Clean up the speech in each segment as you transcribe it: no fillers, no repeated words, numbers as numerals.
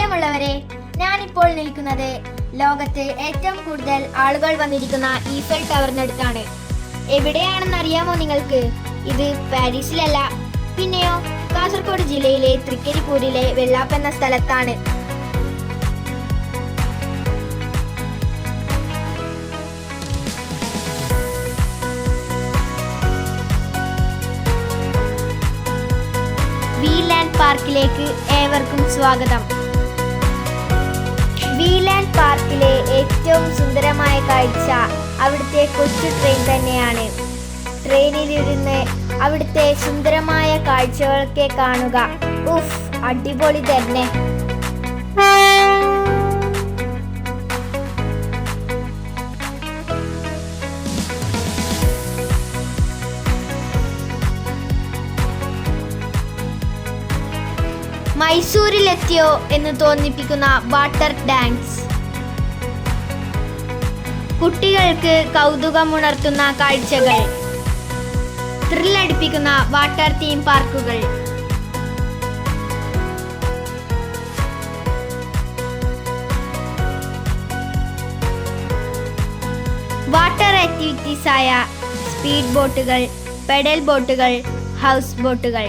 പ്രിയമുള്ളവരെ, ഞാനിപ്പോൾ നിൽക്കുന്നത് ലോകത്ത് ഏറ്റവും കൂടുതൽ ആളുകൾ വന്നിരിക്കുന്ന ഈഫൽ ടവറിനടുത്താണ്. എവിടെയാണെന്ന് അറിയാമോ നിങ്ങൾക്ക്? ഇത് പാരീസിലല്ല, പിന്നെയോ കാസർഗോഡ് ജില്ലയിലെ തൃക്കരിപ്പൂരിലെ വെള്ളാപ്പ് എന്ന സ്ഥലത്താണ്. വീലാൻഡ് പാർക്കിലേക്ക് ഏവർക്കും സ്വാഗതം. വീലാൻഡ് പാർക്കിലെ ഏറ്റവും സുന്ദരമായ കാഴ്ച അവിടുത്തെ കൊച്ചു ട്രെയിൻ തന്നെയാണ്. ട്രെയിനിലിരുന്ന് അവിടുത്തെ സുന്ദരമായ കാഴ്ചകളൊക്കെ കാണുക. ഉഫ്, അടിപൊളി തന്നെ. മൈസൂരിലെത്തിയോ എന്ന് തോന്നിപ്പിക്കുന്ന വാട്ടർ ഡാൻസ്, കുട്ടികൾക്ക് കൗതുകമുണർത്തുന്ന കാഴ്ചകൾ, ത്രില്ലടിപ്പിക്കുന്ന വാട്ടർ തീം പാർക്കുകൾ, വാട്ടർ ആക്ടിവിറ്റീസായ സ്പീഡ് ബോട്ടുകൾ, പെഡൽ ബോട്ടുകൾ, ഹൗസ് ബോട്ടുകൾ,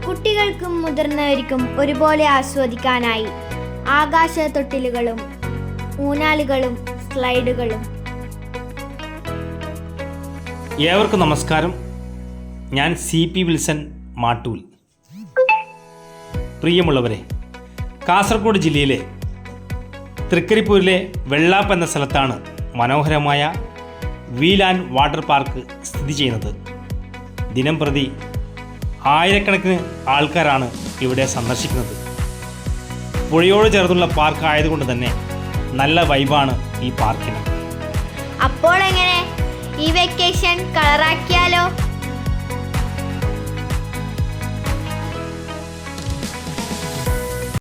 കുട്ടികൾക്കും മുതിർന്നവർക്കും ഒരുപോലെ ആസ്വദിക്കാനായി ആകാശ തൊട്ടിലുകളും ഊഞ്ഞാലുകളും സ്ലൈഡുകളും. ഏവർക്കും നമസ്കാരം. ഞാൻ CP വിൽസൺ മാട്ടൂൽ. പ്രിയമുള്ളവരെ, കാസർഗോഡ് ജില്ലയിലെ തൃക്കരിപ്പൂരിലെ വെള്ളാപ്പ് എന്ന സ്ഥലത്താണ് മനോഹരമായ വീലാൻഡ് വാട്ടർ പാർക്ക് സ്ഥിതി ചെയ്യുന്നത്. ദിനംപ്രതി ആയിരക്കണക്കിന് ആൾക്കാരാണ് ഇവിടെ സന്ദർശിക്കുന്നത്. പുഴയോട് ചേർന്നുള്ള പാർക്ക് ആയതുകൊണ്ട് തന്നെ നല്ല വൈബാണ് ഈ പാർക്കിന്. അപ്പോൾ എങ്ങനെ, ഈ വെക്കേഷൻ കളറാക്കിയാലോ?